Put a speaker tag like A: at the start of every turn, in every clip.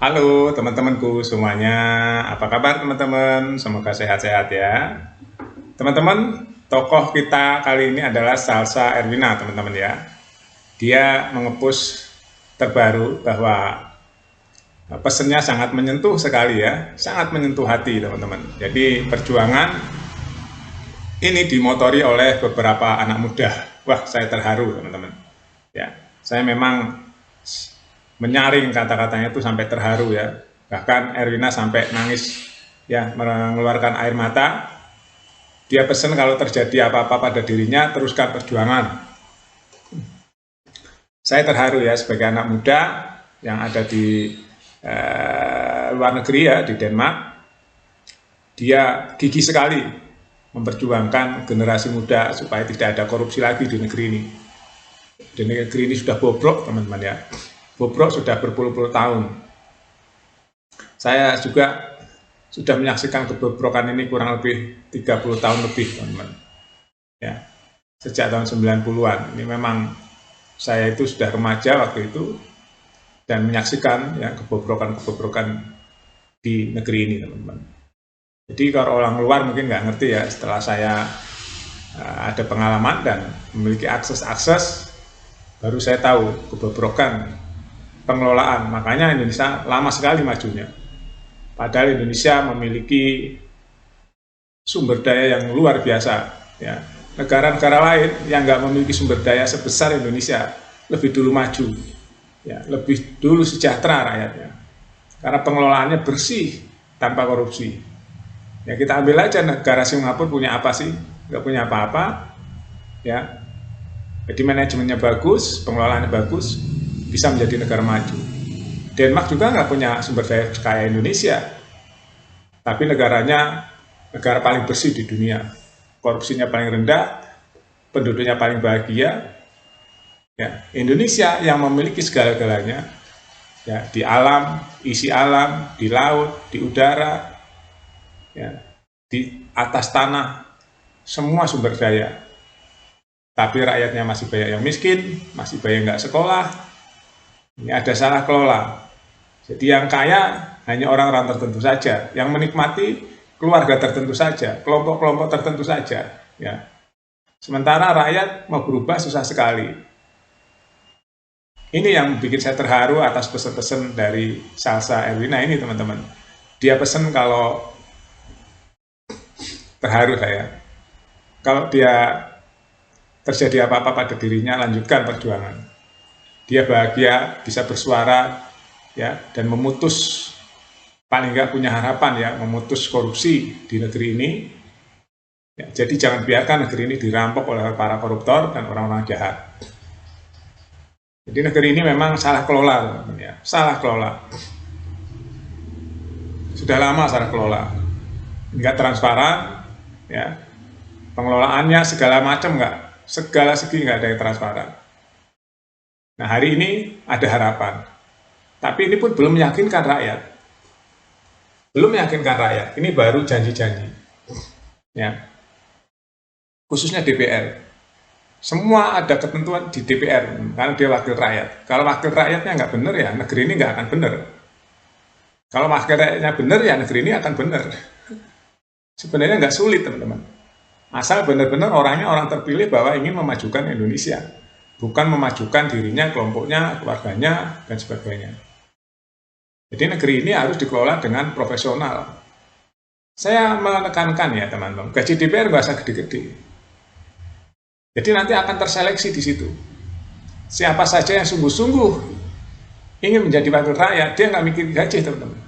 A: Halo teman-temanku semuanya, apa kabar teman-teman? Semoga sehat-sehat ya. Teman-teman, tokoh kita kali ini adalah Salsa Erwina teman-teman ya. Dia mengepus terbaru bahwa pesannya sangat menyentuh sekali ya, sangat menyentuh hati teman-teman. Jadi perjuangan ini dimotori oleh beberapa anak muda. Wah, saya terharu teman-teman. Ya, saya memang menyaring kata-katanya itu sampai terharu ya. Bahkan Erwina sampai nangis ya, mengeluarkan air mata. Dia pesan kalau terjadi apa-apa pada dirinya, teruskan perjuangan. Saya terharu ya sebagai anak muda yang ada di luar negeri ya, di Denmark. Dia gigih sekali memperjuangkan generasi muda supaya tidak ada korupsi lagi di negeri ini. Di negeri ini sudah bobrok teman-teman ya. Bobrok sudah berpuluh-puluh tahun. Saya juga sudah menyaksikan kebobrokan ini kurang lebih 30 tahun lebih teman-teman. Ya, sejak tahun 90-an. Ini memang saya itu sudah remaja waktu itu dan menyaksikan ya kebobrokan-kebobrokan di negeri ini teman-teman. Jadi kalau orang luar mungkin nggak ngerti ya, setelah saya ada pengalaman dan memiliki akses baru saya tahu kebobrokan pengelolaan. Makanya Indonesia lama sekali majunya. Padahal Indonesia memiliki sumber daya yang luar biasa. Ya. Negara-negara lain yang nggak memiliki sumber daya sebesar Indonesia lebih dulu maju, ya, lebih dulu sejahtera rakyatnya. Karena pengelolaannya bersih tanpa korupsi. Ya kita ambil aja negara Singapura punya apa sih? Nggak punya apa-apa. Ya. Jadi manajemennya bagus, pengelolaannya bagus, bisa menjadi negara maju. Denmark juga nggak punya sumber daya kaya Indonesia, tapi negaranya negara paling bersih di dunia, korupsinya paling rendah, penduduknya paling bahagia. Ya, Indonesia yang memiliki segala-galanya, ya, di alam, isi alam, di laut, di udara, ya, di atas tanah, semua sumber daya. Tapi rakyatnya masih banyak yang miskin, masih banyak yang nggak sekolah. Ini ada salah kelola. Jadi yang kaya hanya orang-orang tertentu saja, yang menikmati keluarga tertentu saja, kelompok-kelompok tertentu saja. Ya. Sementara rakyat mau berubah susah sekali. Ini yang bikin saya terharu atas pesan-pesan dari Salsa Erwina ini teman-teman. Dia pesan kalau terharu saya. Kalau dia terjadi apa-apa pada dirinya, lanjutkan perjuangan. Dia bahagia, bisa bersuara, ya, dan memutus, paling nggak punya harapan ya, memutus korupsi di negeri ini. Ya, jadi jangan biarkan negeri ini dirampok oleh para koruptor dan orang-orang jahat. Jadi negeri ini memang salah kelola, ya, salah kelola. Sudah lama salah kelola, nggak transparan, ya, pengelolaannya segala macam nggak, segala segi nggak ada yang transparan. Nah hari ini ada harapan, tapi ini pun belum meyakinkan rakyat. Belum meyakinkan rakyat, ini baru janji-janji. Ya. Khususnya DPR. Semua ada ketentuan di DPR, karena dia wakil rakyat. Kalau wakil rakyatnya nggak benar ya negeri ini nggak akan benar. Kalau wakil rakyatnya benar ya negeri ini akan benar. Sebenarnya nggak sulit teman-teman. Asal benar-benar orangnya orang terpilih bahwa ingin memajukan Indonesia. Bukan memajukan dirinya, kelompoknya, keluarganya, dan sebagainya. Jadi negeri ini harus dikelola dengan profesional. Saya menekankan ya teman-teman, gaji DPR nggak usah gede-gede. Jadi nanti akan terseleksi di situ. Siapa saja yang sungguh-sungguh ingin menjadi wakil rakyat, dia nggak mikir gaji teman-teman.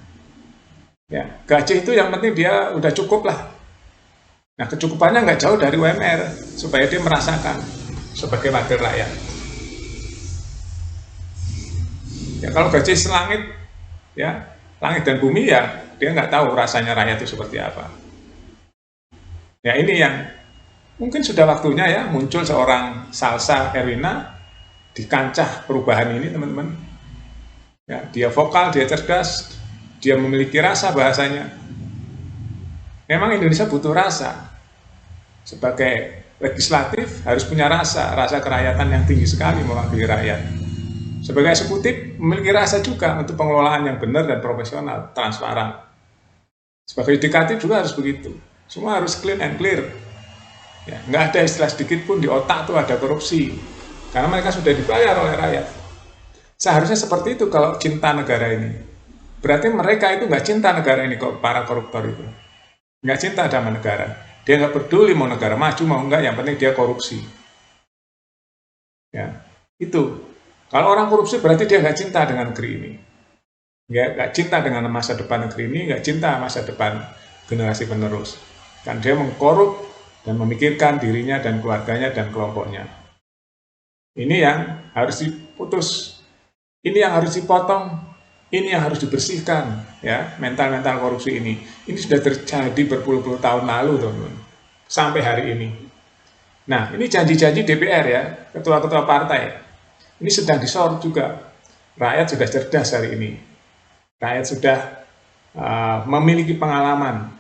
A: Ya, gaji itu yang penting dia udah cukup lah. Nah kecukupannya nggak jauh dari UMR, supaya dia merasakan sebagai wakil rakyat. Ya kalau gaji selangit, ya langit dan bumi ya dia nggak tahu rasanya rakyat itu seperti apa. Ya ini yang mungkin sudah waktunya ya muncul seorang Salsa Erwina di kancah perubahan ini teman-teman. Ya, dia vokal, dia cerdas, dia memiliki rasa bahasanya. Memang Indonesia butuh rasa. Sebagai legislatif harus punya rasa kerakyatan yang tinggi sekali mewakili rakyat. Sebagai eksekutif memiliki rasa juga untuk pengelolaan yang benar dan profesional, transparan. Sebagai yudikatif juga harus begitu. Semua harus clean and clear. Ya, nggak ada istilah sedikit pun di otak tuh ada korupsi. Karena mereka sudah dibayar oleh rakyat. Seharusnya seperti itu kalau cinta negara ini. Berarti mereka itu nggak cinta negara ini kok, para koruptor itu. Nggak cinta sama negara. Dia nggak peduli mau negara maju mau enggak, yang penting dia korupsi. Ya, itu. Kalau orang korupsi berarti dia nggak cinta dengan negeri ini. Nggak cinta dengan masa depan negeri ini, nggak cinta masa depan generasi penerus. Kan dia mengkorup dan memikirkan dirinya dan keluarganya dan kelompoknya. Ini yang harus diputus. Ini yang harus dipotong. Ini yang harus dibersihkan. Ya, mental-mental korupsi ini. Ini sudah terjadi berpuluh-puluh tahun lalu, teman-teman. Sampai hari ini. Nah, ini janji-janji DPR ya, ketua-ketua partai. Ini sedang disorot juga. Rakyat sudah cerdas hari ini. Rakyat sudah memiliki pengalaman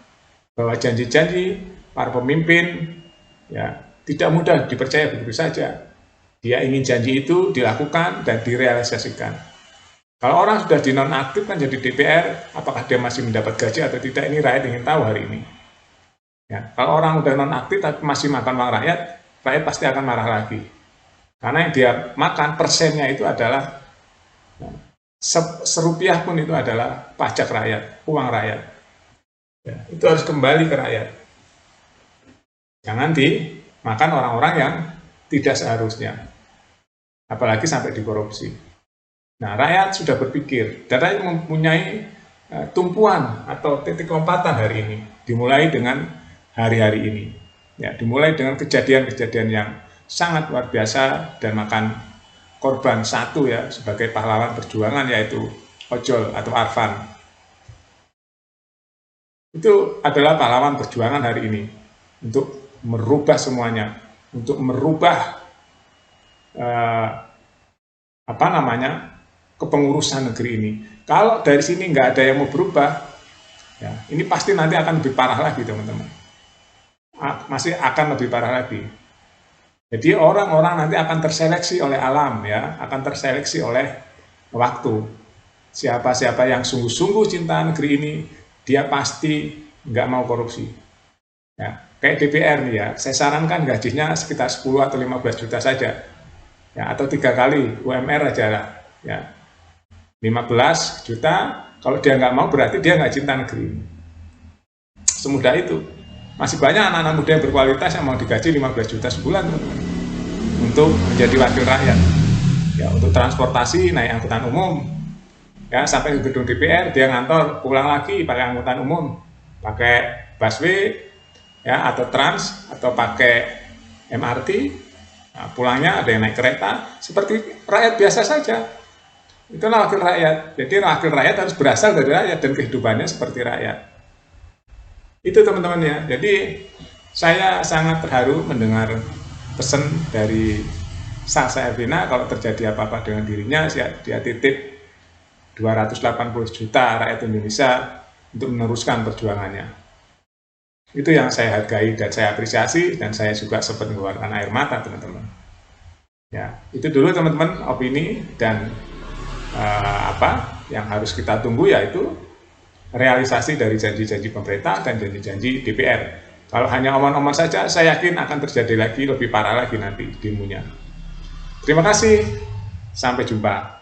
A: bahwa janji-janji para pemimpin ya tidak mudah dipercaya begitu saja. Dia ingin janji itu dilakukan dan direalisasikan. Kalau orang sudah dinonaktif kan jadi DPR, apakah dia masih mendapat gaji atau tidak, ini rakyat ingin tahu hari ini. Ya, kalau orang sudah nonaktif tapi masih makan uang rakyat, rakyat pasti akan marah lagi. Karena yang dia makan persennya itu adalah serupiah pun itu adalah pajak rakyat, uang rakyat. Ya, itu harus kembali ke rakyat. Jangan dimakan orang-orang yang tidak seharusnya. Apalagi sampai dikorupsi. Nah, rakyat sudah berpikir, dan rakyat mempunyai tumpuan atau titik lompatan hari ini. Dimulai dengan hari-hari ini. Ya, dimulai dengan kejadian-kejadian yang sangat luar biasa dan makan korban satu ya sebagai pahlawan perjuangan, yaitu Ojol atau Arfan. Itu adalah pahlawan perjuangan hari ini untuk merubah semuanya, untuk merubah kepengurusan negeri ini. Kalau dari sini nggak ada yang mau berubah, ya, ini pasti nanti akan lebih parah lagi, teman-teman. Masih akan lebih parah lagi. Jadi orang-orang nanti akan terseleksi oleh alam, ya, akan terseleksi oleh waktu. Siapa-siapa yang sungguh-sungguh cinta negeri ini, dia pasti nggak mau korupsi. Ya, kayak DPR nih ya, saya sarankan gajinya sekitar 10 atau 15 juta saja. Ya, atau 3 kali UMR aja lah. Ya, 15 juta, kalau dia nggak mau berarti dia nggak cinta negeri ini. Semudah itu. Masih banyak anak-anak muda yang berkualitas yang mau digaji 15 juta sebulan, teman-teman, untuk menjadi wakil rakyat. Ya, untuk transportasi, naik angkutan umum, ya, sampai ke gedung DPR, dia ngantor, pulang lagi pakai angkutan umum, pakai busway, ya, atau trans, atau pakai MRT, nah, pulangnya ada yang naik kereta, seperti rakyat biasa saja. Itulah wakil rakyat. Jadi wakil rakyat harus berasal dari rakyat dan kehidupannya seperti rakyat. Itu teman-teman ya. Jadi saya sangat terharu mendengar pesan dari Sasa Ervina kalau terjadi apa-apa dengan dirinya, dia titip 280 juta rakyat Indonesia untuk meneruskan perjuangannya. Itu yang saya hargai dan saya apresiasi, dan saya juga sempat mengeluarkan air mata, teman-teman. Ya, itu dulu teman-teman opini dan apa yang harus kita tunggu, yaitu realisasi dari janji-janji pemerintah dan janji-janji DPR. Kalau hanya omong-omong saja, saya yakin akan terjadi lagi lebih parah lagi nanti demonya. Terima kasih, sampai jumpa.